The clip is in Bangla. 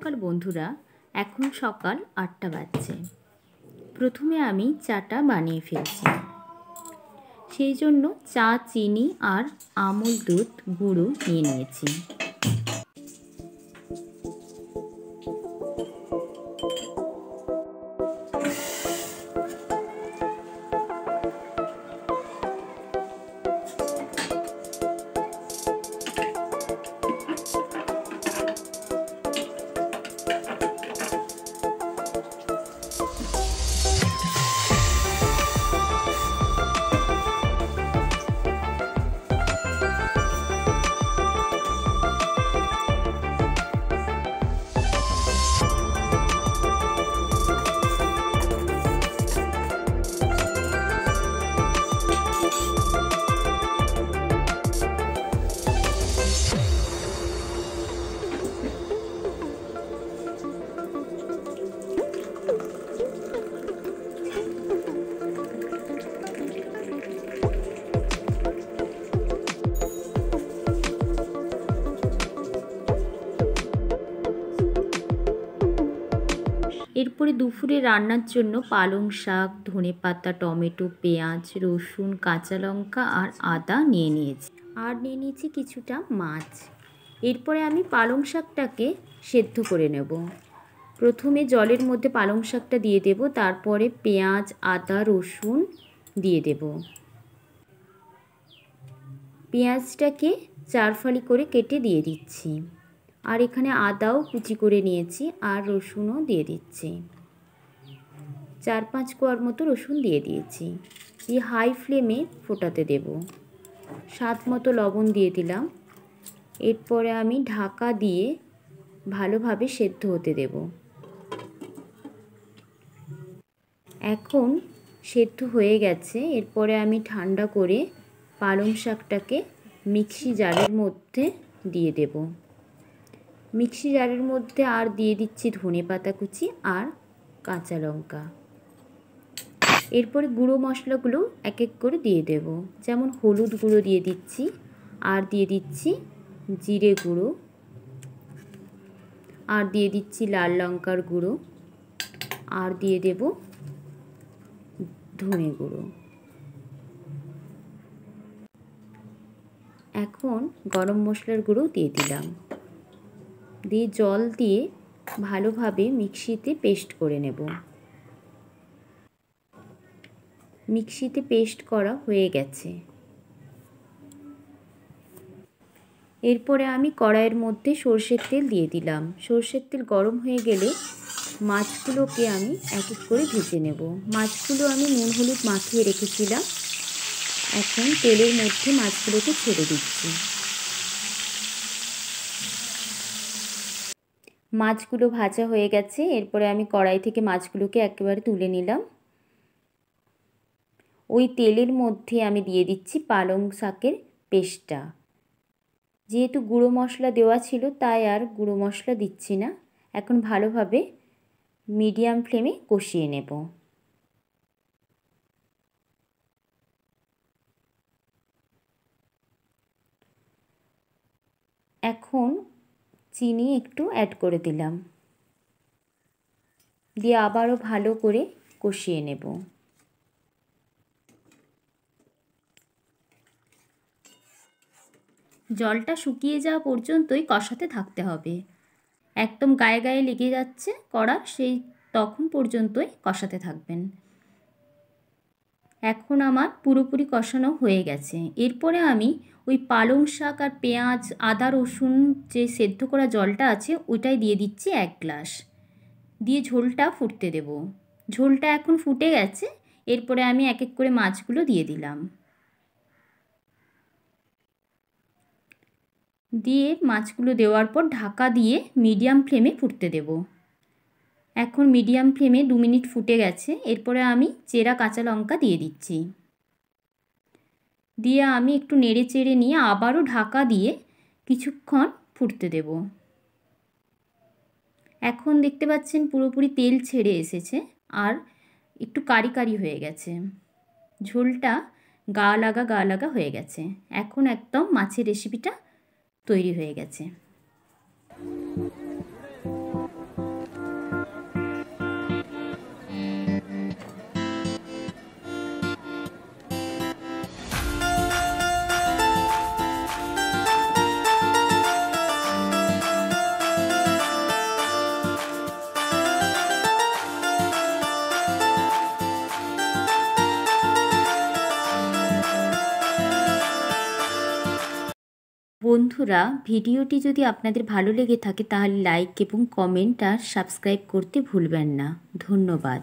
সকাল বন্ধুরা, এখন সকাল 8টা বাজছে। প্রথমে আমি চাটা বানিয়ে ফেলছি। সেই জন্য চা, চিনি আর আমুল দুধ গুঁড়ো নিয়ে নিয়েছি। এরপরে দুপুরে রান্নার জন্য পালং শাক, ধনেপাতা, টমেটো, পেঁয়াজ, রসুন, কাঁচা লঙ্কা আর আদা নিয়ে নিয়েছি। আর নিয়ে নিয়েছি কিছুটা মাছ। এরপরে আমি পালং শাকটাকে সেদ্ধ করে নেব। প্রথমে জলের মধ্যে পালং শাকটা দিয়ে দেব, তারপরে পেঁয়াজ, আদা, রসুন দিয়ে দেব। পেঁয়াজটাকে 4 ফালি করে কেটে দিয়ে দিচ্ছি। আর এখানে আদাও কুচি করে নিয়েছি আর রসুনও দিয়ে দিচ্ছি। 4-5 কোয়ার মতো রসুন দিয়ে দিয়েছি। দিয়ে হাই ফ্লেমে ফোটাতে দেব। স্বাদ মতো লবণ দিয়ে দিলাম। এরপরে আমি ঢাকা দিয়ে ভালোভাবে সেদ্ধ হতে দেব। এখন সেদ্ধ হয়ে গেছে। এরপরে আমি ঠান্ডা করে পালং শাকটাকে মিক্সি জারের মধ্যে দিয়ে দেব। মিক্সি জারের মধ্যে আর দিয়ে দিচ্ছি ধনেপাতা কুচি আর কাঁচা লঙ্কা। এরপরে গুঁড়ো মশলাগুলো এক এক করে দিয়ে দেব। যেমন হলুদ গুঁড়ো দিয়ে দিচ্ছি, আর দিয়ে দিচ্ছি জিরে গুঁড়ো, আর দিয়ে দিচ্ছি লাল লঙ্কার গুঁড়ো, আর দিয়ে দেব ধনে গুঁড়ো। এখন গরম মশলার গুঁড়ো দিয়ে দিলাম। দিয়ে জল দিয়ে ভালোভাবে মিক্সিতে পেস্ট করে নেব। মিক্সিতে পেস্ট করা হয়ে গেছে। এরপরে আমি কড়াইয়ের মধ্যে সরষের তেল দিয়ে দিলাম। সরষের তেল গরম হয়ে গেলে মাছগুলোকে আমি এক এক করে ভেজে নেব। মাছগুলো আমি নুন হলুদ মাখিয়ে রেখেছিলাম। এখন তেলের মধ্যে মাছগুলোকে ছেড়ে দিচ্ছি। মাছগুলো ভাজা হয়ে গেছে। এরপরে আমি কড়াই থেকে মাছগুলোকে একেবারে তুলে নিলাম। ওই তেলের মধ্যে আমি দিয়ে দিচ্ছি পালং শাকের পেস্টটা। যেহেতু গুঁড়ো মশলা দেওয়া ছিল তাই আর গুঁড়ো মশলা দিচ্ছি না। এখন ভালোভাবে মিডিয়াম ফ্লেমে কষিয়ে নেব। এখন চিনি একটু অ্যাড করে দিলাম। দিয়ে আবারও ভালো করে কষিয়ে নেব। জলটা শুকিয়ে যাওয়া পর্যন্তই কষাতে থাকতে হবে। একদম গায়ে গায়ে লেগে যাচ্ছে কড়া, সেই তখন পর্যন্তই কষাতে থাকবেন। এখন আমার পুরোপুরি কষানো হয়ে গেছে। এরপরে আমি ওই পালং শাক আর পেঁয়াজ, আদা, রসুন যে সেদ্ধ করা জলটা আছে ওইটাই দিয়ে দিচ্ছি 1 গ্লাস। দিয়ে ঝোলটা ফুটতে দেব। ঝোলটা এখন ফুটে গেছে। এরপরে আমি এক এক করে মাছগুলো দিয়ে দিলাম। দিয়ে মাছগুলো দেওয়ার পর ঢাকা দিয়ে মিডিয়াম ফ্লেমে ফুটতে দেব। এখন মিডিয়াম ফ্লেমে 2 মিনিট ফুটে গেছে। এরপরে আমি চেরা কাঁচা লঙ্কা দিয়ে দিচ্ছি। দিয়ে আমি একটু নেড়ে চেড়ে নিয়ে আবারও ঢাকা দিয়ে কিছুক্ষণ ফুটতে দেব। এখন দেখতে পাচ্ছেন পুরোপুরি তেল ছেড়ে এসেছে আর একটু কারি কারি হয়ে গেছে। ঝোলটা গা লাগা হয়ে গেছে। এখন একদম মাছের রেসিপিটা তৈরি হয়ে গেছে। বন্ধুরা, ভিডিওটি যদি আপনাদের ভালো লেগে থাকে তাহলে লাইক এবং কমেন্ট আর সাবস্ক্রাইব করতে ভুলবেন না। ধন্যবাদ।